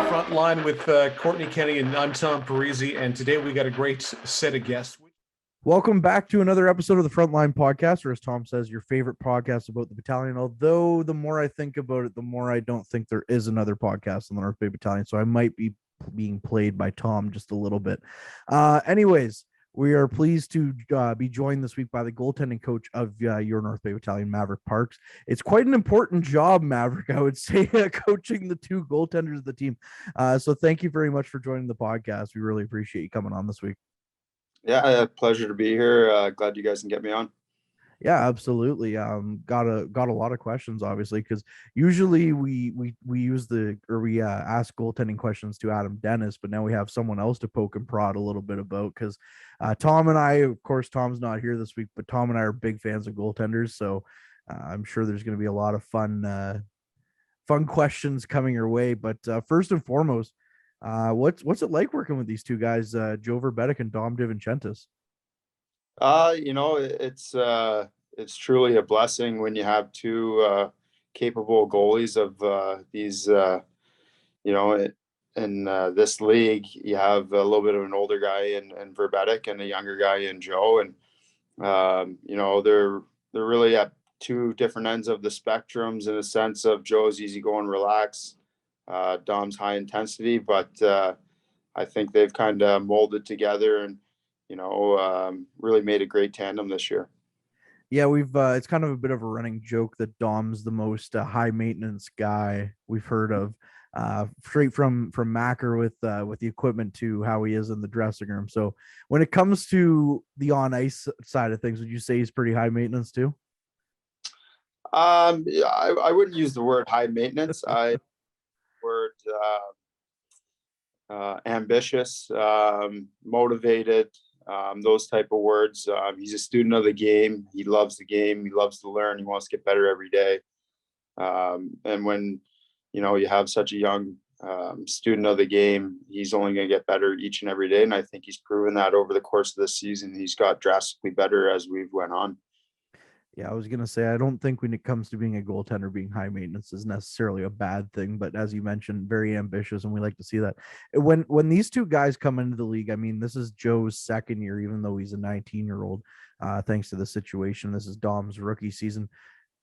Frontline with Courtney Kenny, and I'm Tom Parisi, and today we got a great set of guests. Welcome back to another episode of the Frontline podcast, or as Tom says, your favorite podcast about the battalion. Although the more I think about it, the more I don't think there is another podcast on the North Bay Battalion, so I might be being played by Tom just a little bit. Anyways, we are pleased to be joined this week by the goaltending coach of your North Bay Battalion, Mavric Parks. It's quite an important job, Maverick, I would say, coaching the two goaltenders of the team. So thank you very much for joining the podcast. We really appreciate you coming on this week. Yeah, pleasure to be here. Glad you guys can get me on. Yeah, absolutely. Got a lot of questions, obviously, because usually we ask goaltending questions to Adam Dennis, but now we have someone else to poke and prod a little bit about, because Tom and I, of course, Tom's not here this week, but Tom and I are big fans of goaltenders, so I'm sure there's going to be a lot of fun questions coming your way. But first and foremost, what's it like working with these two guys, Joe Vrbetic and Dom DiVincentiis? It's truly a blessing when you have two capable goalies of these. In this league, you have a little bit of an older guy in Vrbetic and a younger guy in Joe, and they're really at two different ends of the spectrums in a sense of Joe's easygoing, relax. Dom's high intensity, but I think they've kind of molded together and, really made a great tandem this year. Yeah, we've it's kind of a bit of a running joke that Dom's the most high maintenance guy we've heard of, straight from Macker with the equipment to how he is in the dressing room. So when it comes to the on ice side of things, would you say he's pretty high maintenance too? I wouldn't use the word high maintenance. Word ambitious, motivated, those type of words. He's a student of the game. He loves the game. He loves to learn. He wants to get better every day. And when, you have such a young student of the game, he's only going to get better each and every day. And I think he's proven that over the course of this season. He's got drastically better as we've went on. Yeah, I was going to say, I don't think when it comes to being a goaltender, being high maintenance is necessarily a bad thing. But as you mentioned, very ambitious, and we like to see that. When these two guys come into the league, I mean, this is Joe's second year, even though he's a 19-year-old, thanks to the situation. This is Dom's rookie season.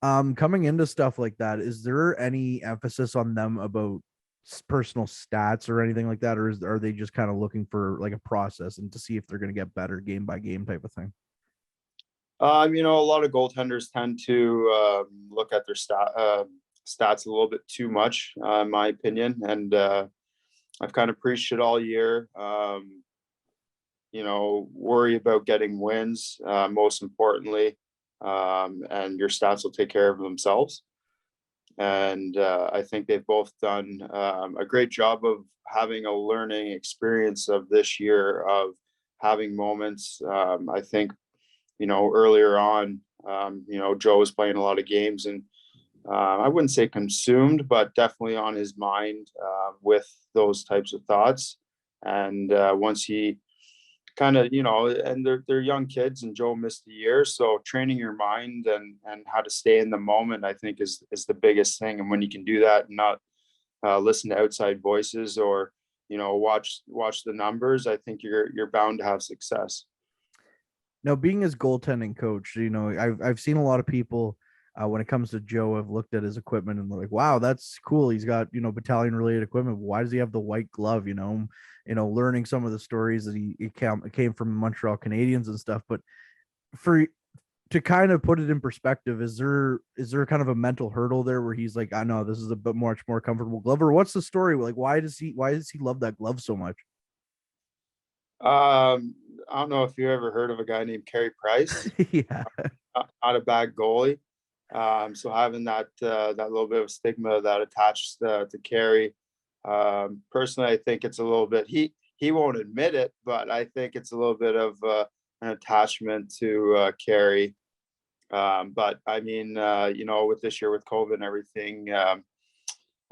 Coming into stuff like that, is there any emphasis on them about personal stats or anything like that? Or are they just kind of looking for like a process and to see if they're going to get better game by game type of thing? A lot of goaltenders tend to look at their stats a little bit too much, in my opinion. And I've kind of preached it all year. Worry about getting wins, most importantly, and your stats will take care of themselves. And I think they've both done a great job of having a learning experience of this year, of having moments. I think, earlier on, Joe was playing a lot of games, and I wouldn't say consumed, but definitely on his mind with those types of thoughts. And once he kind of, and they're young kids, and Joe missed a year. So training your mind and how to stay in the moment, I think is the biggest thing. And when you can do that and not listen to outside voices or, watch the numbers, I think you're bound to have success. Now, being his goaltending coach, I've seen a lot of people when it comes to Joe, have looked at his equipment and they're like, wow, that's cool. He's got, battalion related equipment. Why does he have the white glove? Learning some of the stories that he came from Montreal Canadiens and stuff. But to kind of put it in perspective, is there kind of a mental hurdle there where he's like, I know this is a bit much more comfortable glove? Or what's the story? Like, why does he love that glove so much? I don't know if you ever heard of a guy named Carey Price. Yeah. Not a bad goalie. So having that little bit of stigma that attached to Carey, personally, I think it's a little bit, he won't admit it, but I think it's a little bit of an attachment to Carey. But I mean, with this year with COVID and everything, a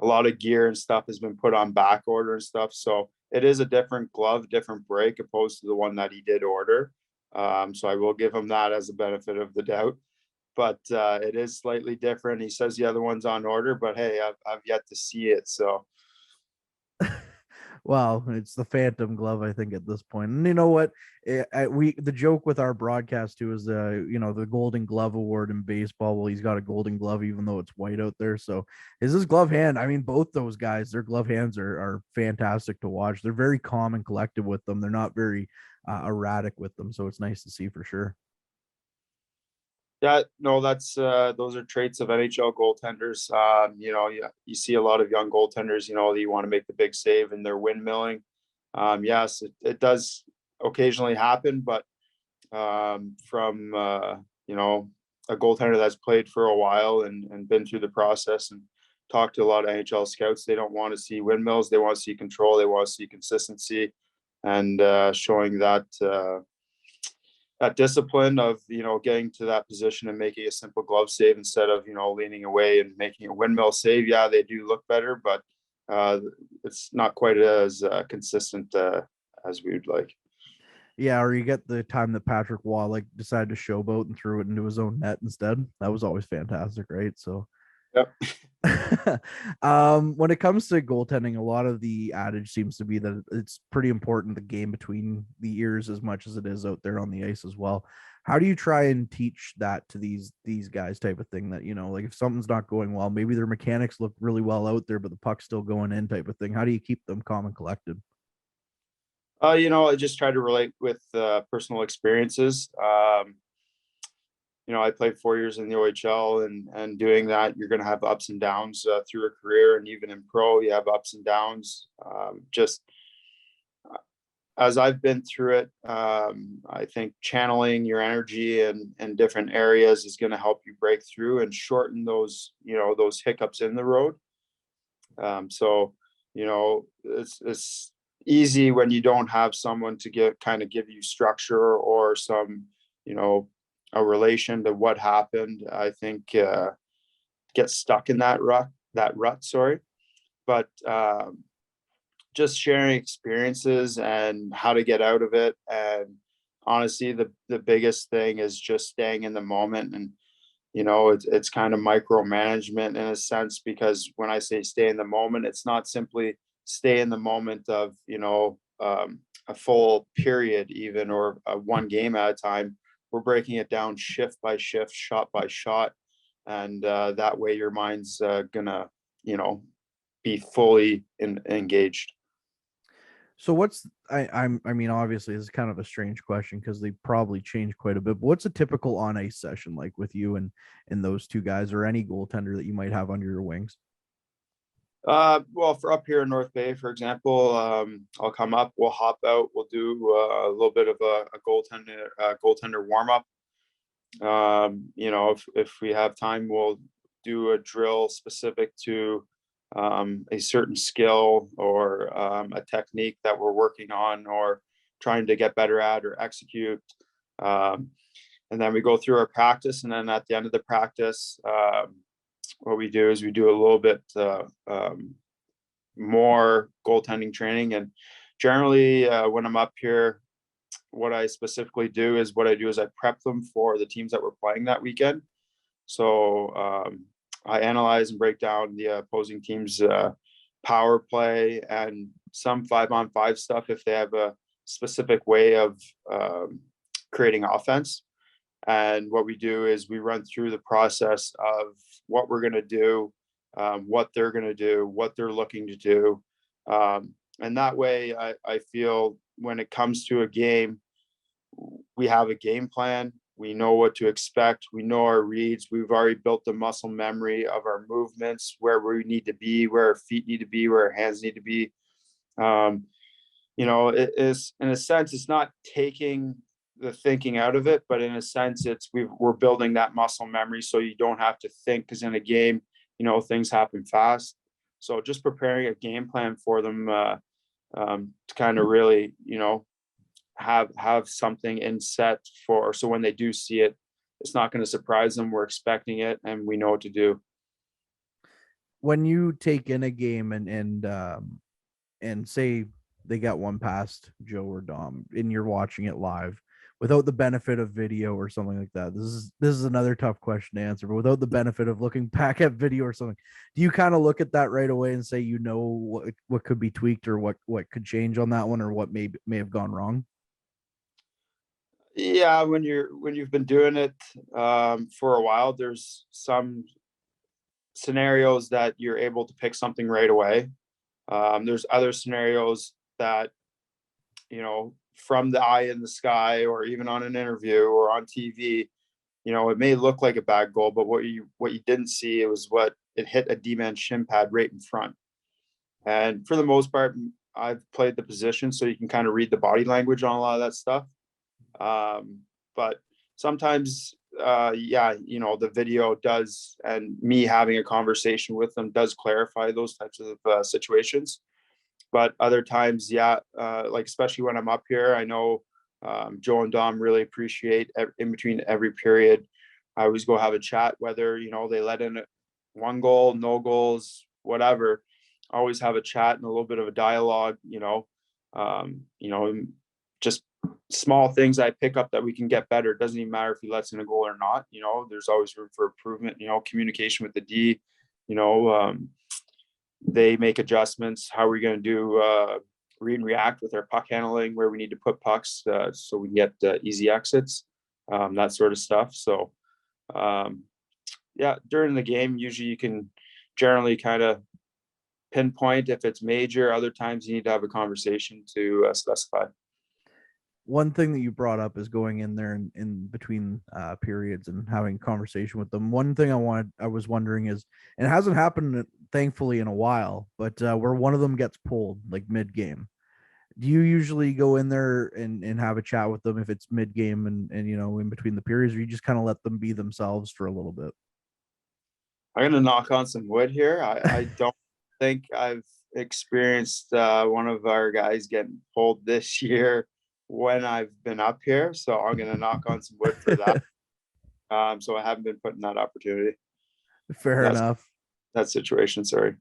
lot of gear and stuff has been put on back order and stuff. So it is a different glove, different break opposed to the one that he did order. So I will give him that as a benefit of the doubt. but it is slightly different. He says the other one's on order, but hey, I've yet to see it. So Well, it's the Phantom Glove, I think, at this point. And you know what? The joke with our broadcast too is the Golden Glove Award in baseball. Well, he's got a Golden Glove, even though it's white out there. So is his glove hand? I mean, both those guys, their glove hands are fantastic to watch. They're very calm and collected with them. They're not very erratic with them. So it's nice to see for sure. yeah, no, that's those are traits of NHL goaltenders. You see a lot of young goaltenders, that you want to make the big save and they're windmilling. Yes, it does occasionally happen, but from a goaltender that's played for a while and been through the process and talked to a lot of NHL scouts, they don't want to see windmills. They want to see control. They want to see consistency and showing that discipline of getting to that position and making a simple glove save instead of leaning away and making a windmill save. Yeah, they do look better, but it's not quite as consistent as we would like. Yeah, or you get the time that Patrick Wallach decided to showboat and threw it into his own net instead. That was always fantastic, right? So Yep. When it comes to goaltending, a lot of the adage seems to be that it's pretty important the game between the ears as much as it is out there on the ice as well. How do you try and teach that to these guys type of thing, that like if something's not going well, maybe their mechanics look really well out there but the puck's still going in type of thing? How do you keep them calm and collected? I just try to relate with personal experiences. I played 4 years in the OHL, and doing that, you're going to have ups and downs through a career, and even in pro, you have ups and downs. Just as I've been through it, I think channeling your energy in different areas is going to help you break through and shorten those hiccups in the road. It's easy when you don't have someone to give you structure or some, a relation to what happened. I think get stuck in that rut, sorry. But just sharing experiences and how to get out of it. And honestly, the biggest thing is just staying in the moment. And it's kind of micromanagement in a sense, because when I say stay in the moment, it's not simply stay in the moment of a full period even, or one game at a time. We're breaking it down shift by shift, shot by shot, and that way your mind's gonna be fully engaged. So I mean, obviously this is kind of a strange question because they probably changed quite a bit, but what's a typical on ice session like with you and those two guys, or any goaltender that you might have under your wings? Well, for up here in North Bay, for example, I'll come up, we'll hop out, we'll do a little bit of a goaltender warm up. If we have time, we'll do a drill specific to a certain skill or a technique that we're working on or trying to get better at or execute. And then we go through our practice, and then at the end of the practice, what we do is we do a little bit more goaltending training. And generally, when I'm up here, what I specifically do is I prep them for the teams that we're playing that weekend. So I analyze and break down the opposing team's power play and some 5-on-5 stuff if they have a specific way of creating offense. And what we do is we run through the process of what we're going to do, what they're going to do, what they're looking to do. And that way, I feel when it comes to a game, we have a game plan. We know what to expect. We know our reads. We've already built the muscle memory of our movements, where we need to be, where our feet need to be, where our hands need to be. It is, in a sense, it's not taking the thinking out of it, but in a sense, we're building that muscle memory so you don't have to think, because in a game, things happen fast. So just preparing a game plan for them to kind of really, have something in set so when they do see it, it's not going to surprise them. We're expecting it and we know what to do. When you take in a game and say they got one past Joe or Dom and you're watching it live, without the benefit of video or something like that, this is another tough question to answer, but without the benefit of looking back at video or something, do you kind of look at that right away and say, what could be tweaked or what could change on that one, or what may have gone wrong? Yeah, when you've been doing it for a while, there's some scenarios that you're able to pick something right away. There's other scenarios that, from the eye in the sky, or even on an interview or on TV, it may look like a bad goal, but what you didn't see, it was what it hit a D-man shin pad right in front. And for the most part, I've played the position, so you can kind of read the body language on a lot of that stuff. But sometimes, the video does, and me having a conversation with them does clarify those types of situations. But other times, like especially when I'm up here, I know Joe and Dom really appreciate in between every period. I always go have a chat, whether they let in one goal, no goals, whatever. I always have a chat and a little bit of a dialogue. Just small things I pick up that we can get better. It doesn't even matter if he lets in a goal or not. There's always room for improvement. Communication with the D. They make adjustments. How are we going to do read and react with our puck handling, where we need to put pucks so we can get easy exits, that sort of stuff. So, during the game, usually you can generally kind of pinpoint if it's major. Other times you need to have a conversation to specify. One thing that you brought up is going in there in between periods and having a conversation with them. One thing I was wondering is, and it hasn't happened thankfully in a while, but where one of them gets pulled like mid game, do you usually go in there and have a chat with them if it's mid game and in between the periods, or you just kind of let them be themselves for a little bit? I'm going to knock on some wood here. I don't think I've experienced one of our guys getting pulled this year when I've been up here. So I'm going to knock on some wood for that. So I haven't been put in that opportunity. Fair enough. That situation. Sorry.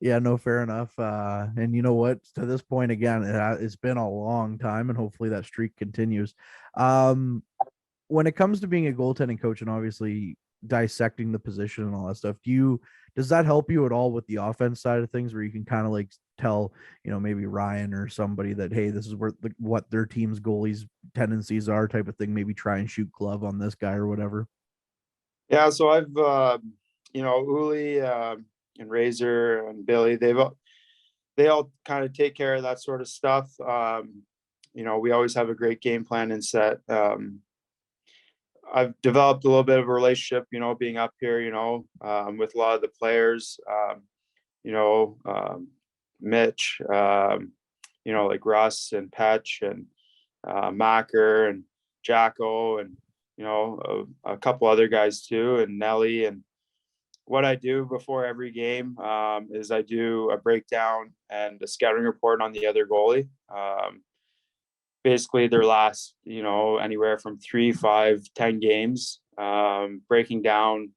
Yeah, no, fair enough. And you know what? To this point, again, it's been a long time, and hopefully that streak continues. When it comes to being a goaltending coach and obviously dissecting the position and all that stuff, does that help you at all with the offense side of things, where you can kind of like tell, maybe Ryan or somebody that, hey, this is what their team's goalies' tendencies are, type of thing, maybe try and shoot glove on this guy or whatever? Yeah, so I've Uli and Razor and Billy, they all kind of take care of that sort of stuff. We always have a great game plan and set. I've developed a little bit of a relationship, being up here, with a lot of the players, Mitch, like Russ and Petch and Macker and Jacko and, a couple other guys too, and Nelly. And what I do before every game is I do a breakdown and a scouting report on the other goalie. Basically their last, anywhere from 3, 5, 10 games, breaking down,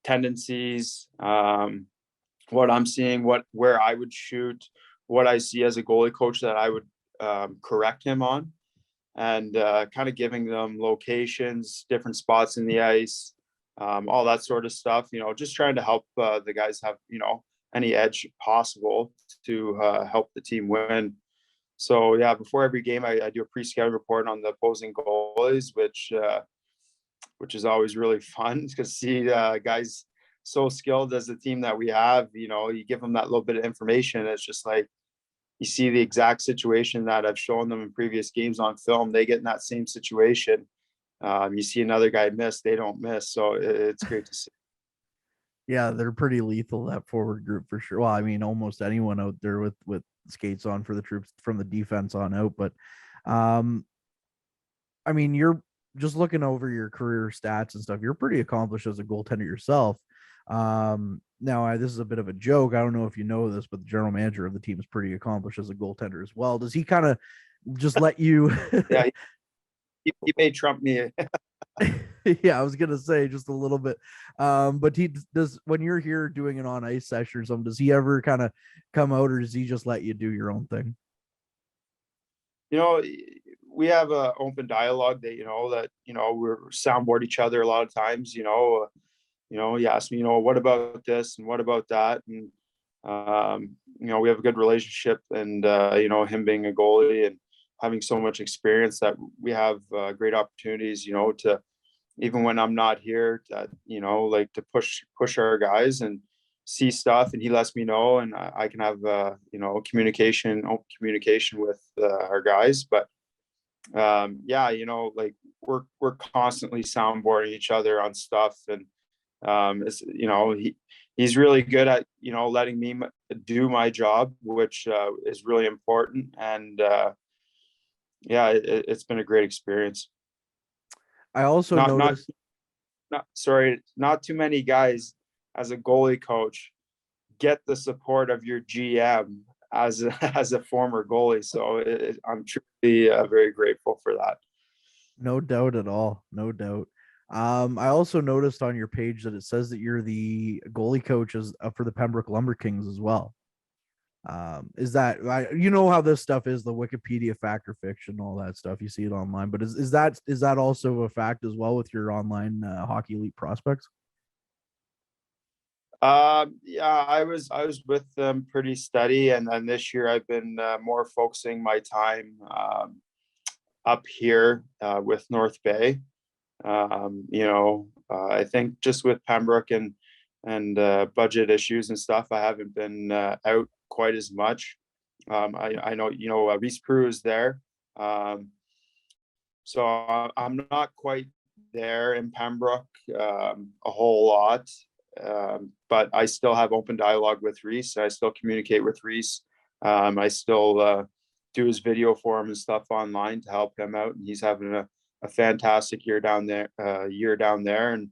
tendencies, what I'm seeing, where I would shoot, what I see as a goalie coach that I would correct him on, and kind of giving them locations, different spots in the ice, all that sort of stuff, just trying to help the guys have, any edge possible to help the team win. So yeah, before every game, I do a pre-scout report on the opposing goalies, which is always really fun to see guys so skilled as the team that we have. You give them that little bit of information. It's just like you see the exact situation that I've shown them in previous games on film. They get in that same situation. You see another guy miss, they don't miss. So it's great to see. Yeah, they're pretty lethal, that forward group, for sure. Well, I mean, almost anyone out there with skates on for the troops from the defense on out. But I mean, you're just looking over your career stats and stuff. You're pretty accomplished as a goaltender yourself. Now, this is a bit of a joke. I don't know if you know this, but the general manager of the team is pretty accomplished as a goaltender as well. Does he kind of just let you? Yeah, he may trump me. Yeah, I was gonna say just a little bit. But he does, when you're here doing an on ice session or something, does he ever kind of come out, or does he just let you do your own thing? we have a open dialogue that, we're soundboard each other a lot of times, he asked me, what about this and what about that? And, we have a good relationship, and, him being a goalie and having so much experience, that we have great opportunities, to, even when I'm not here, that, like, to push our guys and see stuff, and he lets me know, and I can have, communication with our guys. But yeah, like, we're constantly soundboarding each other on stuff, and it's, he's really good at, letting me do my job, which is really important. And yeah, it's been a great experience. I also Not noticed. not too many guys as a goalie coach get the support of your GM as as a former goalie. So I'm truly very grateful for that. No doubt at all. No doubt. I also noticed on your page that it says that you're the goalie coaches for the Pembroke Lumber Kings as well. Is that, you know how this stuff is, the Wikipedia fact or fiction, all that stuff, you see it online, but is that also a fact as well with your online hockey elite prospects? Yeah, I was with them pretty steady, and then this year I've been more focusing my time up here with North Bay. I think just with Pembroke and budget issues and stuff, I haven't been out quite as much. I know, Reese Prue is there. So I'm not quite there in Pembroke a whole lot. But I still have open dialogue with Reese. I still communicate with Reese. I still do his video for him and stuff online to help him out. And he's having a fantastic year down there, and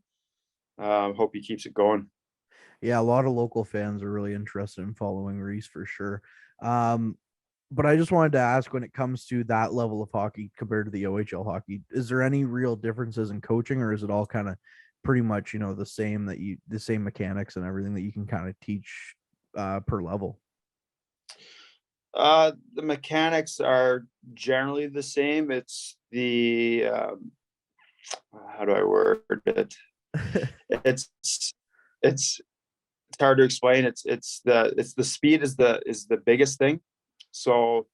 hope he keeps it going. Yeah, a lot of local fans are really interested in following Reese for sure. But I just wanted to ask, when it comes to that level of hockey compared to the OHL hockey, is there any real differences in coaching, or is it all kind of pretty much, the same mechanics and everything that you can kind of teach per level? The mechanics are generally the same. It's the how do I word it? It's hard to explain. It's the speed is the biggest thing. So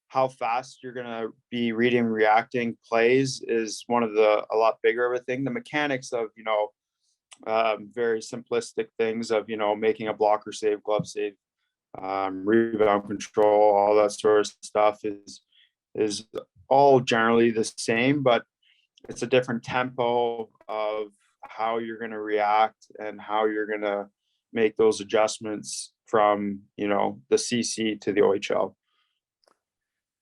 how fast you're gonna be reading, reacting plays is a lot bigger of a thing. The mechanics of, very simplistic things of, making a blocker save, glove save, rebound control, all that sort of stuff is all generally the same, but it's a different tempo of how you're going to react and how you're going to make those adjustments from, the CC to the OHL.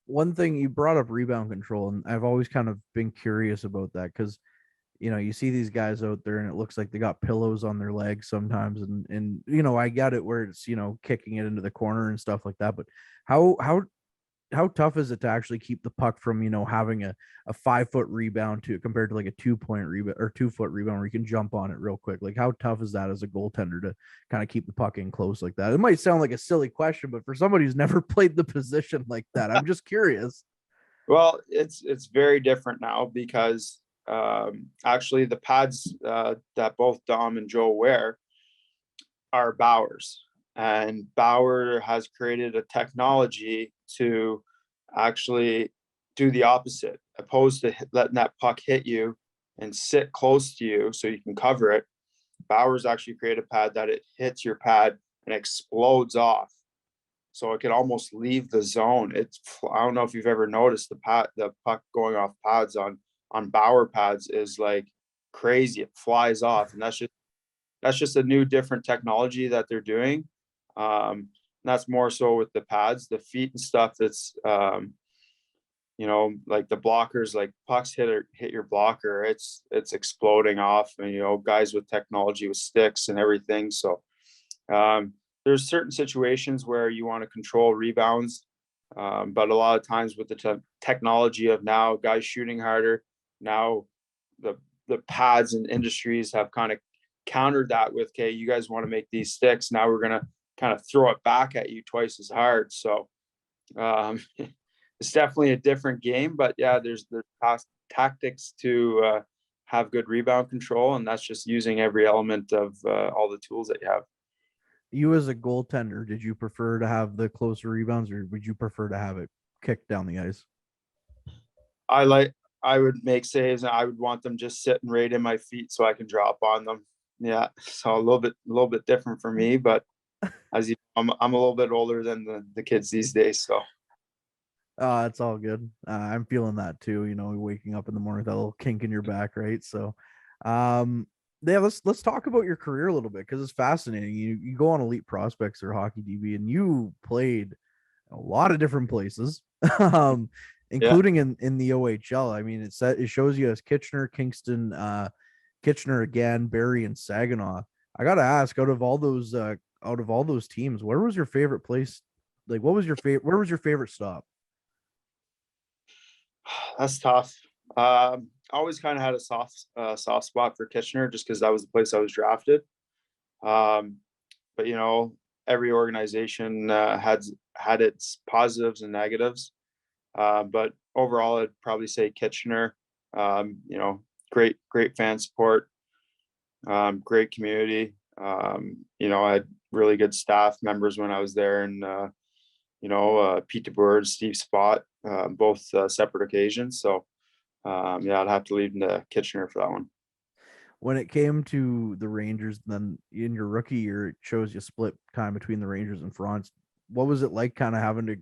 One thing you brought up, rebound control, and I've always kind of been curious about that, because you see these guys out there and it looks like they got pillows on their legs sometimes, and I get it where it's kicking it into the corner and stuff like that, but how tough is it to actually keep the puck from having a 5-foot rebound compared to like a 2-point rebound or 2-foot rebound where you can jump on it real quick? Like, how tough is that as a goaltender to kind of keep the puck in close like that? It might sound like a silly question, but for somebody who's never played the position like that, I'm just curious. Well, it's very different now because actually the pads that both Dom and Joe wear are Bauer's, and Bauer has created a technology to actually do the opposite, opposed to letting that puck hit you and sit close to you so you can cover it. Bauer's actually created a pad that it hits your pad and explodes off, so it can almost leave the zone. I don't know if you've ever noticed the puck going off pads on Bauer pads is like crazy. It flies off, and that's just a new different technology that they're doing. That's more so with the pads, the feet and stuff. That's like the blockers, like pucks hit your blocker, it's exploding off, and guys with technology with sticks and everything. So there's certain situations where you want to control rebounds, but a lot of times with the technology of now, guys shooting harder, now the pads and industries have kind of countered that with, okay, you guys want to make these sticks, now we're going to kind of throw it back at you twice as hard. So it's definitely a different game, but yeah, there's tactics to have good rebound control, and that's just using every element of all the tools that you have. You as a goaltender, did you prefer to have the closer rebounds, or would you prefer to have it kicked down the ice? I would make saves, and I would want them just sitting right in my feet so I can drop on them. Yeah, so a little bit different for me, but as you know, I'm a little bit older than the kids these days, so. It's all good. I'm feeling that too. You know, waking up in the morning with that little kink in your back, right? So, um, yeah, let's talk about your career a little bit because it's fascinating. You go on Elite Prospects or Hockey DB, and you played a lot of different places, Yeah. including in the OHL. I mean, it shows you as Kitchener, Kingston, Kitchener again, Barrie, and Saginaw. I gotta ask, out of all those teams, where was your favorite place? Like, what was your favorite? Where was your favorite stop? That's tough. I always kind of had a soft spot for Kitchener just because that was the place I was drafted. Um, but you know, every organization had its positives and negatives. But overall, I'd probably say Kitchener. You know, great fan support, great community. You know, I had really good staff members when I was there, and you know, Pete DeBoer, Steve Spott, both separate occasions. So yeah, I'd have to leave to Kitchener for that one. When it came to the Rangers, then in your rookie year, it shows you split time between the Rangers and France. What was it like kind of having to,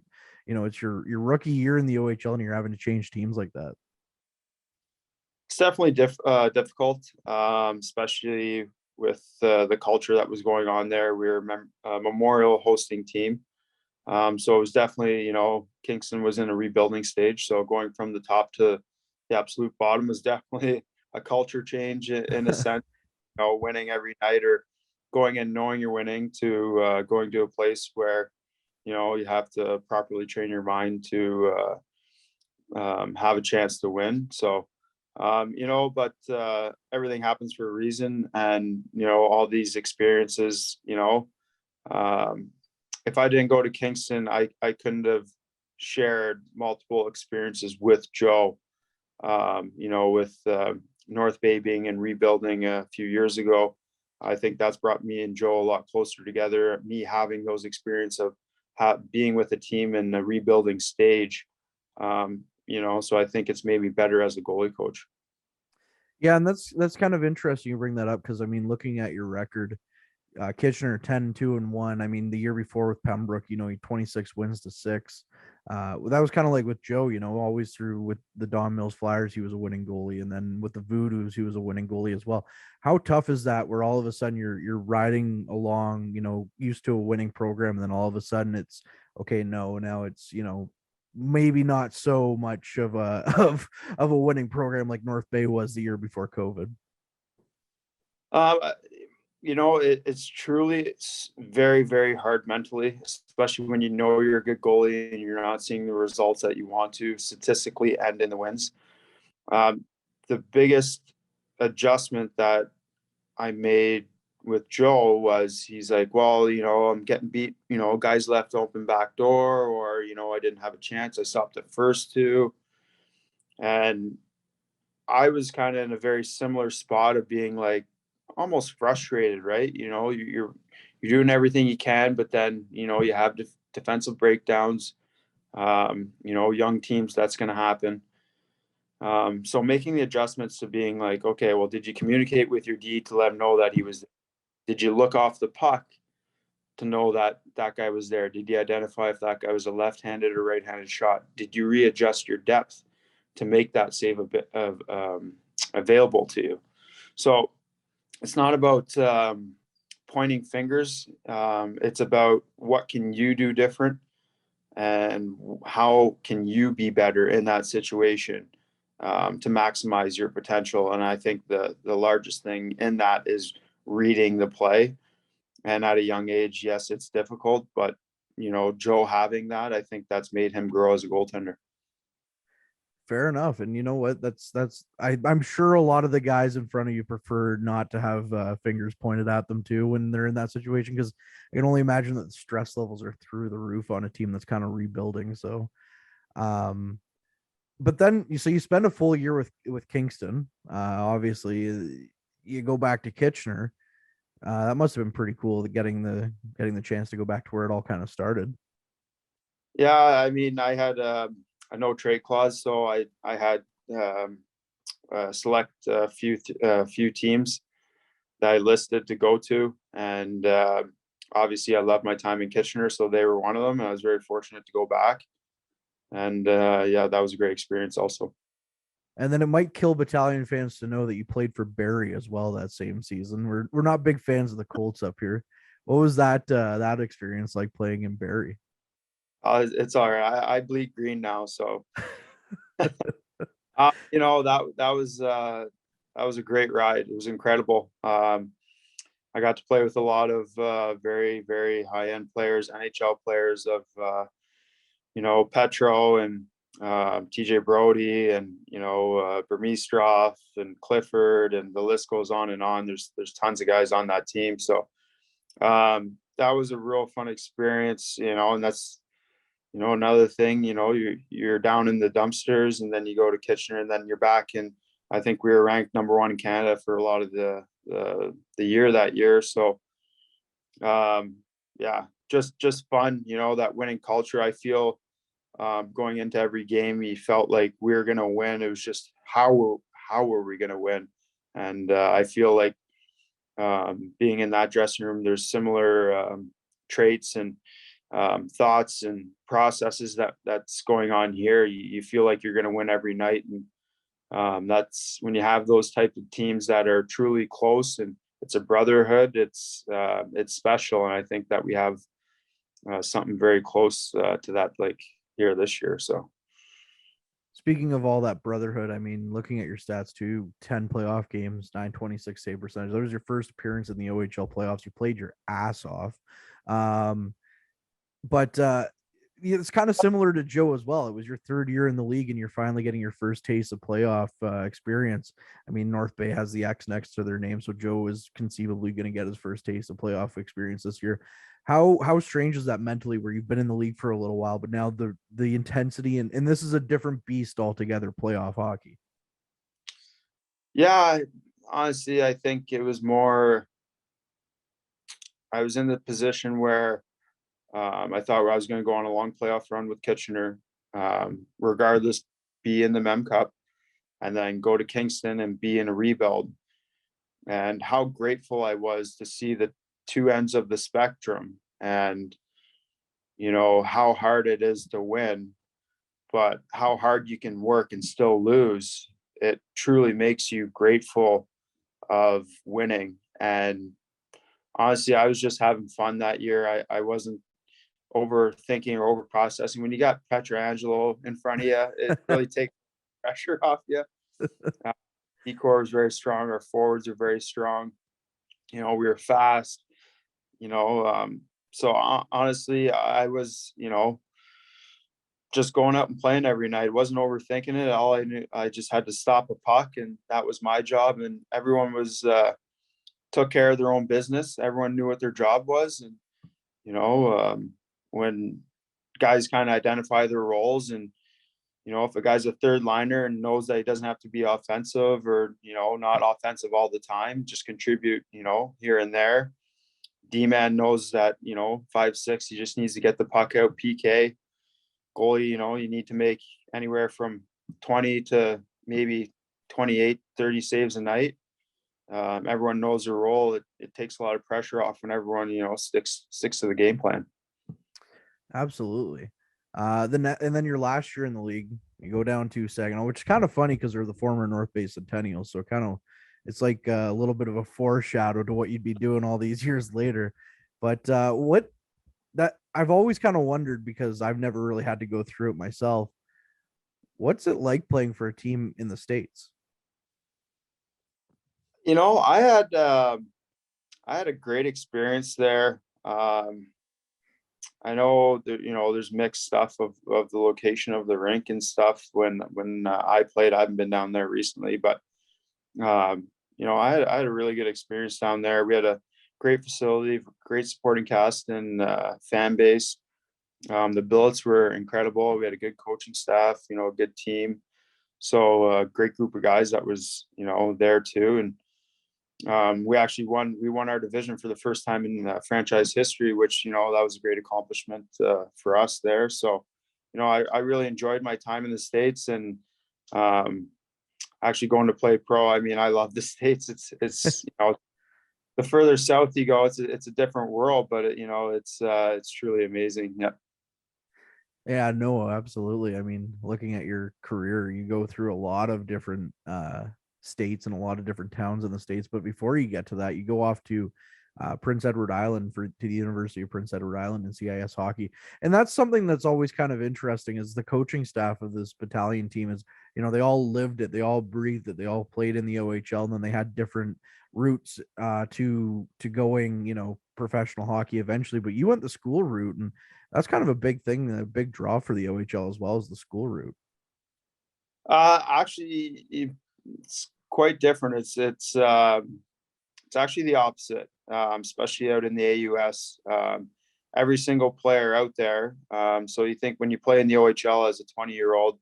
it's your rookie year in the OHL and you're having to change teams like that? It's definitely difficult, especially with the culture that was going on there. We were a memorial hosting team. So it was definitely, you know, Kingston was in a rebuilding stage. So going from the top to the absolute bottom was definitely a culture change in a sense. You know, winning every night or going in knowing you're winning to going to a place where, you know, you have to properly train your mind to have a chance to win. So, you know, but everything happens for a reason. And, you know, all these experiences, you know, if I didn't go to Kingston, I couldn't have shared multiple experiences with Joe. You know, with North Bay being in rebuilding a few years ago, I think that's brought me and Joe a lot closer together. Me having those experience of being with a team in the rebuilding stage, you know, so I think it's maybe better as a goalie coach. Yeah, and that's kind of interesting you bring that up because I mean, looking at your record, Kitchener 10-2-1. I mean, the year before with Pembroke, he 26 wins to 6. That was kind of like with Joe, always through with the Don Mills Flyers, he was a winning goalie, and then with the Voodoos, he was a winning goalie as well. How tough is that? Where all of a sudden you're riding along, used to a winning program, and then all of a sudden it's okay. No, now it's maybe not so much of a of a winning program like North Bay was the year before COVID. Uh, you know, it's very, very hard mentally, especially when you know you're a good goalie and you're not seeing the results that you want to statistically and in the wins. The biggest adjustment that I made with Joe was he's like, well, I'm getting beat, guys left open back door, or, I didn't have a chance. I stopped at first two. And I was kind of in a very similar spot of being like almost frustrated, right? You're doing everything you can, but then you have defensive breakdowns. Young teams, that's going to happen. So making the adjustments to being like, okay, well, did you communicate with your D to let him know that he was? Did you look off the puck to know that that guy was there? Did you identify if that guy was a left-handed or right-handed shot? Did you readjust your depth to make that save a bit of available to you? So it's not about pointing fingers. It's about what can you do different and how can you be better in that situation to maximize your potential. And I think the largest thing in that is reading the play. And at a young age, yes, it's difficult, but Joe having that, I think that's made him grow as a goaltender. Fair enough. And you know what? I'm sure a lot of the guys in front of you prefer not to have fingers pointed at them too when they're in that situation, because I can only imagine that the stress levels are through the roof on a team that's kind of rebuilding. So But then you spend a full year with Kingston. Obviously, you go back to Kitchener. That must have been pretty cool, getting the chance to go back to where it all kind of started. Yeah, I mean, I had a no trade clause, so I had select a few teams that I listed to go to, and obviously I loved my time in Kitchener, so they were one of them. I was very fortunate to go back, and yeah, that was a great experience also. And then it might kill Battalion fans to know that you played for Barrie as well that same season. We're not big fans of the Colts up here. What was that experience like playing in Barrie? It's all right. I bleed green now, so you know, that was a great ride. It was incredible. I got to play with a lot of very, very high end players, NHL players of you know, Petro and TJ Brody and, you know, Burmistrov and Clifford, and the list goes on and on. There's tons of guys on that team. So that was a real fun experience, you know, and that's, you know, another thing, you know, you're down in the dumpsters, and then you go to Kitchener, and then you're back. And I think we were ranked #1 in Canada for a lot of the year that year. So yeah, just fun, you know, that winning culture. I feel going into every game, we felt like we were going to win. It was just how were we going to win? And I feel like being in that dressing room, there's similar traits and thoughts and processes that's going on here. You feel like you're going to win every night, and that's when you have those type of teams that are truly close, and it's a brotherhood. It's special, and I think that we have something very close to that, like here this year. So Speaking of all that brotherhood, I mean, looking at your stats too, 10 playoff games, 926 save percentage. That was your first appearance in the OHL playoffs. You played your ass off. But it's kind of similar to Joe as well. It was your third year in the league, and you're finally getting your first taste of playoff experience. I mean, North Bay has the X next to their name, so Joe is conceivably going to get his first taste of playoff experience this year. How strange is that mentally, where you've been in the league for a little while, but now the intensity and this is a different beast altogether, playoff hockey? yeah, honestly, I think it was more. I was in the position where I thought I was going to go on a long playoff run with Kitchener, regardless, be in the Mem Cup, and then go to Kingston and be in a rebuild. And how grateful I was to see the two ends of the spectrum, and, you know, how hard it is to win, but how hard you can work and still lose. It truly makes you grateful of winning. And honestly, I was just having fun that year. I wasn't overthinking or over processing. When you got Petrangelo in front of you, it really takes pressure off you. D-core is very strong. Our forwards are very strong. You know, we were fast, you know. So honestly, I was, you know, just going up and playing every night. Wasn't overthinking it. All I knew, I just had to stop a puck, and that was my job. And everyone was took care of their own business. Everyone knew what their job was. And, you know, when guys kind of identify their roles, and, you know, if a guy's a third liner and knows that he doesn't have to be offensive, or, you know, not offensive all the time, just contribute, you know, here and there. D-man knows that, you know, 5'6", he just needs to get the puck out. PK, goalie, you know, you need to make anywhere from 20 to maybe 28, 30 saves a night. Everyone knows their role. It takes a lot of pressure off when everyone, you know, sticks to the game plan. Absolutely. Then your last year in the league, you go down to Saginaw, which is kind of funny because they're the former North Bay Centennials. So it's like a little bit of a foreshadow to what you'd be doing all these years later. But what that I've always kind of wondered, because I've never really had to go through it myself. What's it like playing for a team in the States? You know, I had a great experience there. I know that, you know, there's mixed stuff of the location of the rink and stuff. When I played, I haven't been down there recently, but you know, I had a really good experience down there. We had a great facility, great supporting cast and fan base. The billets were incredible. We had a good coaching staff, a good team. So a great group of guys that was, there too. And we won our division for the first time in franchise history, which, that was a great accomplishment for us there. So, I really enjoyed my time in the States, and actually going to play pro. I mean, I love the States. It's the further south you go, it's a different world, but it's truly amazing. Yeah. Yeah, no, absolutely. I mean, looking at your career, you go through a lot of different states and a lot of different towns in the States. But before you get to that, you go off to Prince Edward Island to the University of Prince Edward Island in CIS hockey. And that's something that's always kind of interesting is the coaching staff of this battalion team is, they all lived it, they all breathed it, they all played in the OHL, and then they had different routes to going, professional hockey eventually. But you went the school route, and that's kind of a big thing, a big draw for the OHL as well as the school route. Actually, it's quite different. It's actually the opposite, especially out in the AUS. Every single player out there. So you think when you play in the OHL as a 20-year-old,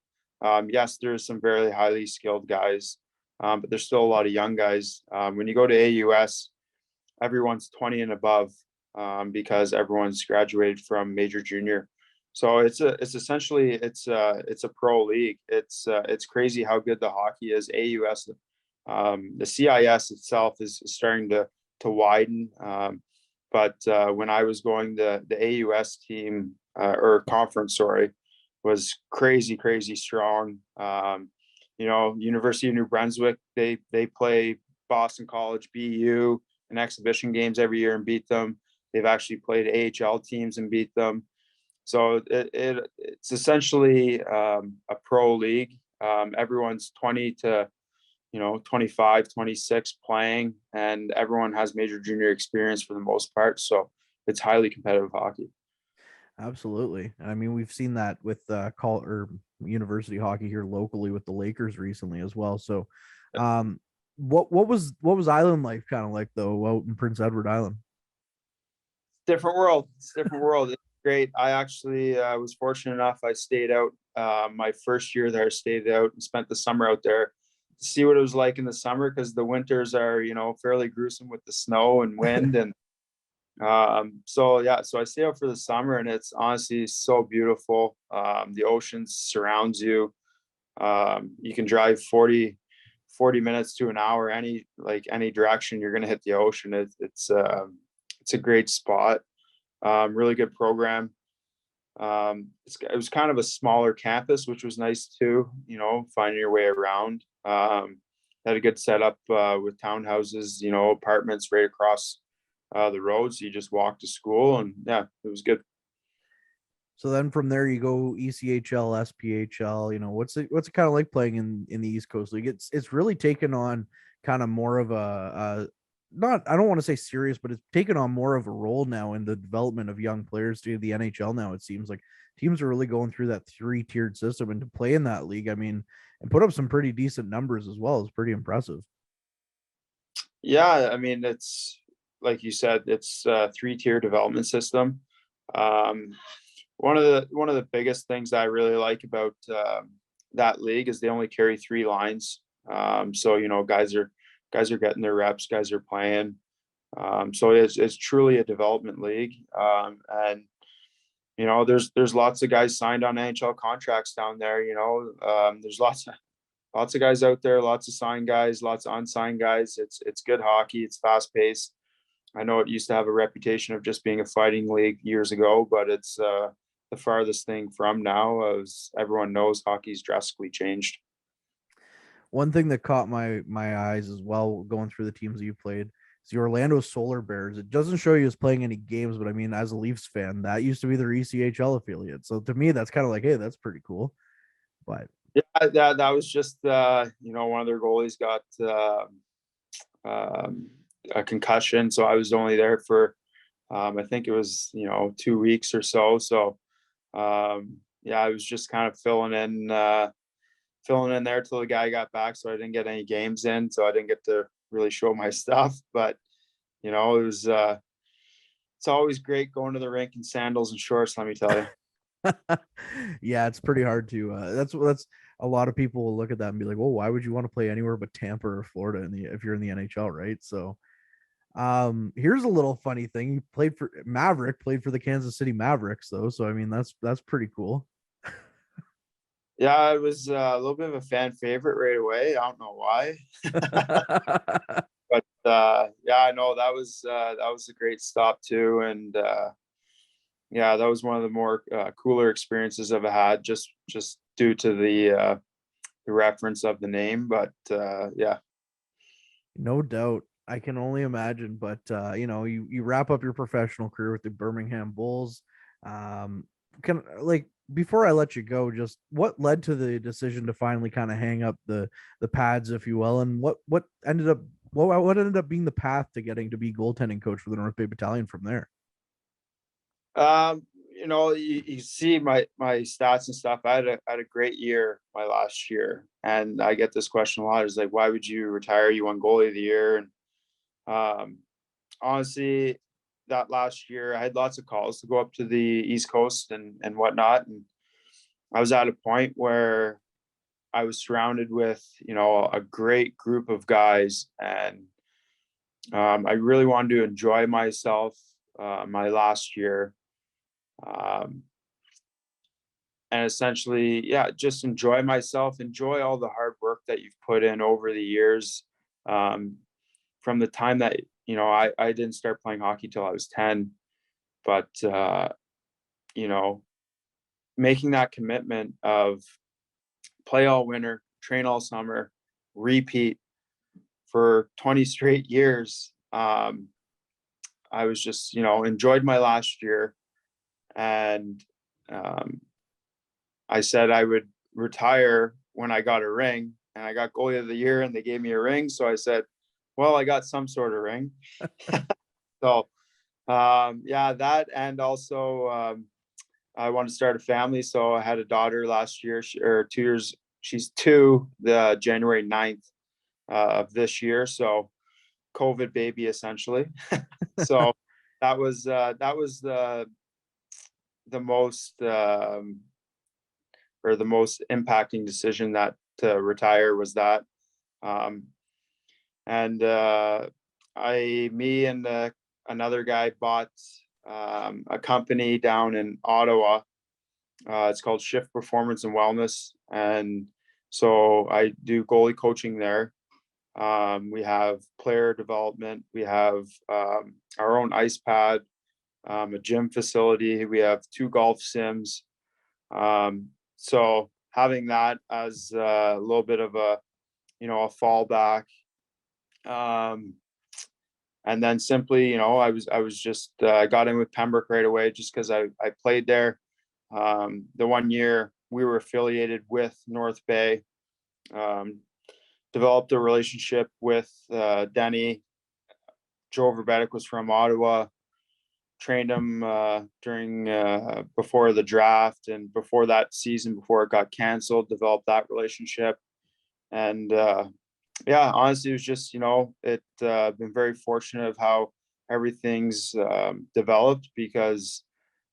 yes, there's some very highly skilled guys, but there's still a lot of young guys. When you go to AUS, everyone's 20 and above, because everyone's graduated from major junior. So it's essentially a pro league. It's crazy how good the hockey is. AUS, the CIS itself is starting to widen. But when I was going, the AUS team or conference, was crazy strong. University of New Brunswick, they play Boston College, BU in exhibition games every year and beat them. They've actually played AHL teams and beat them. So it's essentially a pro league. Everyone's 20 to 25, 26 playing, and everyone has major junior experience for the most part. So it's highly competitive hockey. Absolutely. I mean, we've seen that with university hockey here locally with the Lakers recently as well. So what was island life kind of like though out in Prince Edward Island? Different world. It's a different world. It's great. I actually was fortunate enough. I stayed out my first year there, stayed out and spent the summer out there to see what it was like in the summer, because the winters are, fairly gruesome with the snow and wind. And so I stay out for the summer, and it's honestly so beautiful. The ocean surrounds you. You can drive 40 minutes to an hour, any direction, you're going to hit the ocean. It's a great spot. Really good program. It was kind of a smaller campus, which was nice too, finding your way around. Had a good setup with townhouses, apartments right across the roads. You just walk to school, and yeah, it was good. So then from there you go ECHL, SPHL. What's it kind of like playing in the East Coast League? It's really taken on kind of more of a not, I don't want to say serious, but it's taken on more of a role now in the development of young players to the NHL now. It seems like teams are really going through that 3-tiered system, and to play in that league, I mean, and put up some pretty decent numbers as well is pretty impressive. Yeah, I mean, it's like you said, it's a 3-tier development system. One of the biggest things I really like about that league is they only carry 3 lines. So guys are getting their reps, guys are playing. So it's truly a development league. And there's lots of guys signed on NHL contracts down there. There's lots of guys out there, lots of signed guys, lots of unsigned guys. It's good hockey. It's fast paced. I know it used to have a reputation of just being a fighting league years ago, but it's the farthest thing from now, as everyone knows hockey's drastically changed. One thing that caught my eyes as well going through the teams that you played is the Orlando Solar Bears. It doesn't show you as playing any games, but I mean, as a Leafs fan, that used to be their ECHL affiliate. So to me, that's kind of like, hey, that's pretty cool. But yeah, that was just one of their goalies got a concussion, so I was only there for I think it was 2 weeks or so. So I was just kind of filling in there till the guy got back, so I didn't get any games in, so I didn't get to really show my stuff. But it was it's always great going to the rink in sandals and shorts, let me tell you. Yeah, it's pretty hard to. That's a lot of people will look at that and be like, "Well, why would you want to play anywhere but Tampa or Florida if you're in the NHL, right?" So, here's a little funny thing. You played for Maverick, played for the Kansas City Mavericks, though. So, I mean, that's pretty cool. Yeah, I was a little bit of a fan favorite right away. I don't know why, but yeah, I know that was a great stop too, and yeah, that was one of the more cooler experiences I've had, just due to the reference of the name. But yeah. No doubt. I can only imagine, but you wrap up your professional career with the Birmingham Bulls. Um, can like before I let you go, just what led to the decision to finally kind of hang up the pads, if you will, and what ended up what ended up being the path to getting to be goaltending coach for the North Bay Battalion from there? You see my stats and stuff. I had a great year my last year, and I get this question a lot. Is like, why would you retire? You won goalie of the year, and um, honestly, that last year I had lots of calls to go up to the East Coast and whatnot, and I was at a point where I was surrounded with a great group of guys, and I really wanted to enjoy myself my last year. Um, and essentially, yeah, just enjoy myself, enjoy all the hard work that you've put in over the years. Um, from the time that, I didn't start playing hockey till I was 10, but, you know, making that commitment of play all winter, train all summer, repeat for 20 straight years. I was just, enjoyed my last year, and um, I said I would retire when I got a ring, and I got goalie of the year and they gave me a ring. So I said, well, I got some sort of ring. So, yeah, that. And also, I wanted to start a family. So I had a daughter last year, or 2 years. She's 2, the January 9th of this year. So COVID baby, essentially. So that was the most, or the most impacting decision that to retire was that. Um, and me and another guy bought a company down in Ottawa. It's called Shift Performance and Wellness, and so I do goalie coaching there. We have player development. We have our own ice pad, a gym facility. We have 2 golf sims. So having that as a little bit of a fallback, and then simply, I was just got in with Pembroke right away just because I played there. The 1 year we were affiliated with North Bay, developed a relationship with Denny. Joe Vrbetic was from Ottawa. Trained him during before the draft and before that season, before it got canceled, developed that relationship. And yeah, honestly, it was just, been very fortunate of how everything's developed, because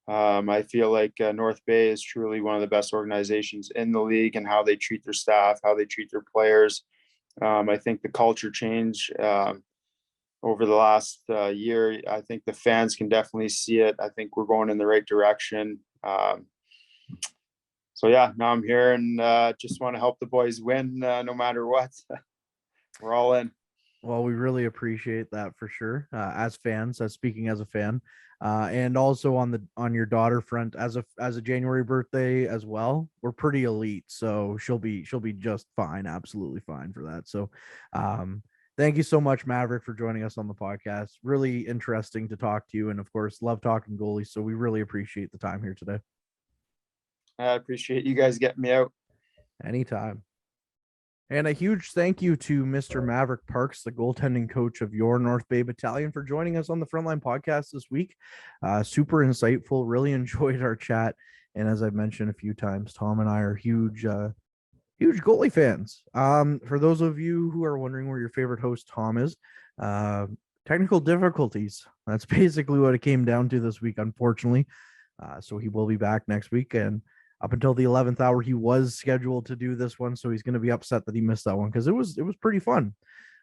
I feel like North Bay is truly one of the best organizations in the league, and how they treat their staff, how they treat their players. I think the culture change over the last year, I think the fans can definitely see it. I think we're going in the right direction. So yeah, now I'm here, and just want to help the boys win no matter what. We're all in. Well, we really appreciate that for sure. As fans, as speaking as a fan, and also on your daughter front, as a January birthday as well. We're pretty elite, so she'll be just fine, absolutely fine for that. So, thank you so much, Maverick, for joining us on the podcast. Really interesting to talk to you, and of course, love talking goalies. So we really appreciate the time here today. I appreciate you guys getting me out. Anytime. And a huge thank you to Mr. Mavric Parks, the goaltending coach of your North Bay Battalion, for joining us on the Frontline podcast this week. Super insightful. Really enjoyed our chat. And as I've mentioned a few times, Tom and I are huge goalie fans. For those of you who are wondering where your favorite host Tom is, technical difficulties. That's basically what it came down to this week, unfortunately. So he will be back next week. And up until the 11th hour, he was scheduled to do this one. So he's going to be upset that he missed that one because it was pretty fun.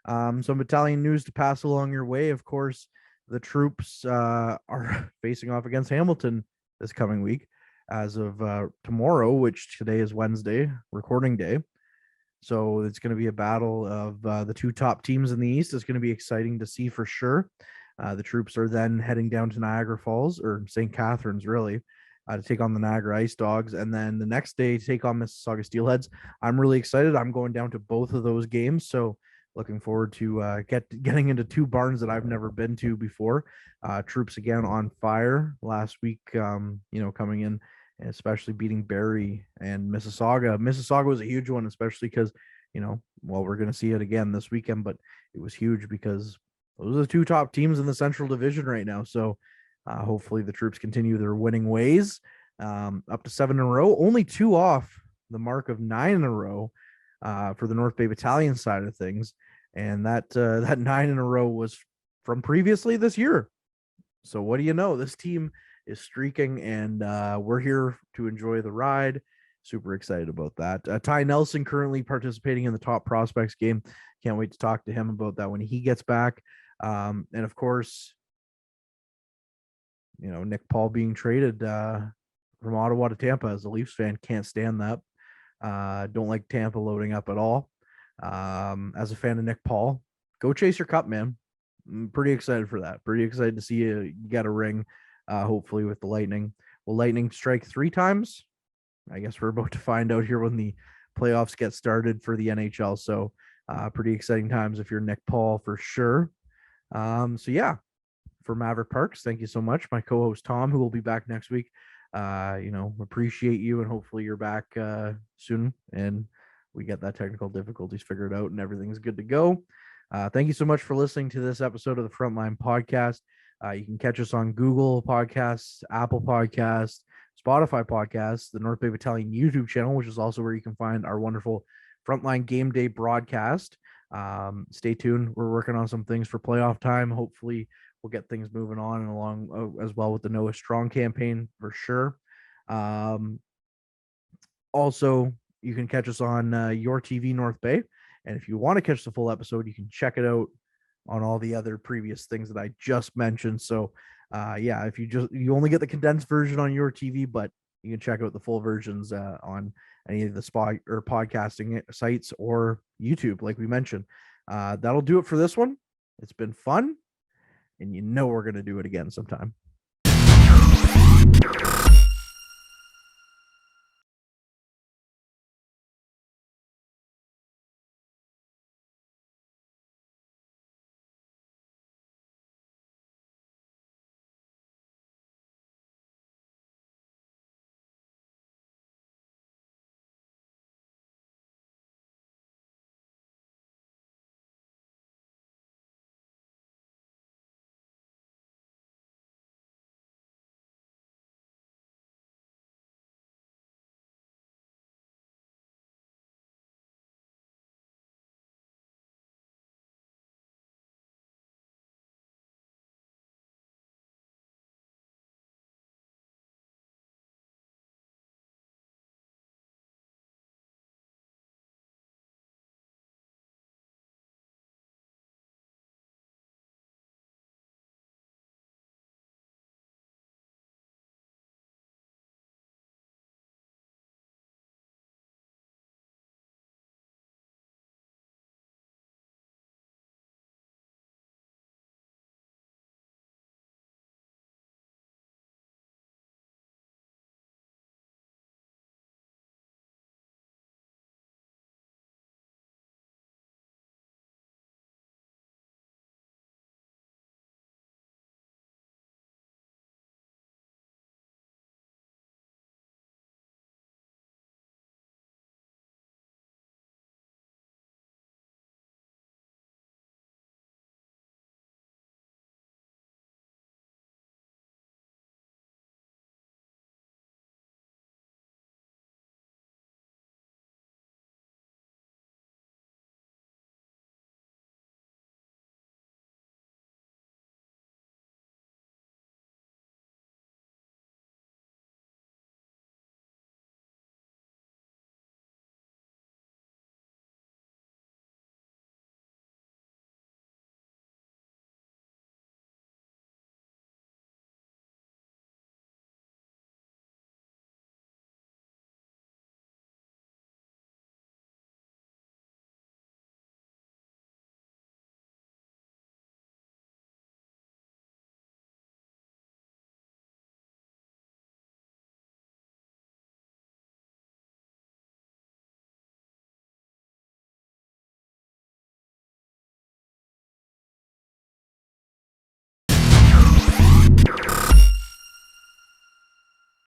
Some battalion news to pass along your way. Of course, the troops are facing off against Hamilton this coming week as of tomorrow, which today is Wednesday, recording day. So it's going to be a battle of the two top teams in the East. It's going to be exciting to see for sure. The troops are then heading down to Niagara Falls, or St. Catharines, really, to take on the Niagara Ice Dogs. And then the next day, take on Mississauga Steelheads. I'm really excited. I'm going down to both of those games. So looking forward to getting into two barns that I've never been to before. Troops again on fire last week, coming in, and especially beating Barrie and Mississauga. Mississauga was a huge one, especially because, we're going to see it again this weekend, but it was huge because those are the two top teams in the Central Division right now. So hopefully the troops continue their winning ways, up to 7 in a row, only 2 off the mark of 9 in a row for the North Bay Battalion side of things. And that 9 in a row was from previously this year. So what do you know? This team is streaking, and we're here to enjoy the ride. Super excited about that. Ty Nelson currently participating in the top prospects game. Can't wait to talk to him about that when he gets back. And of course, Nick Paul being traded from Ottawa to Tampa. As a Leafs fan, can't stand that. Don't like Tampa loading up at all. As a fan of Nick Paul, go chase your cup, man. I'm pretty excited for that. Pretty excited to see you get a ring, hopefully with the Lightning. Will Lightning strike 3 times? I guess we're about to find out here when the playoffs get started for the NHL. So pretty exciting times if you're Nick Paul for sure. For Mavric Parks, thank you so much. My co-host Tom, who will be back next week. Appreciate you, and hopefully you're back soon and we get that technical difficulties figured out and everything's good to go. Thank you so much for listening to this episode of the Frontline podcast. You can catch us on Google Podcasts, Apple Podcasts, Spotify Podcasts, the North Bay Battalion YouTube channel, which is also where you can find our wonderful Frontline Game Day broadcast. Stay tuned. We're working on some things for playoff time. Hopefully we'll get things moving on and along as well with the Noah Strong campaign for sure. Also, you can catch us on Your TV North Bay. And if you want to catch the full episode, you can check it out on all the other previous things that I just mentioned. So, if you only get the condensed version on Your TV, but you can check out the full versions on any of the spot or podcasting sites or YouTube, like we mentioned. That'll do it for this one. It's been fun, and we're going to do it again sometime.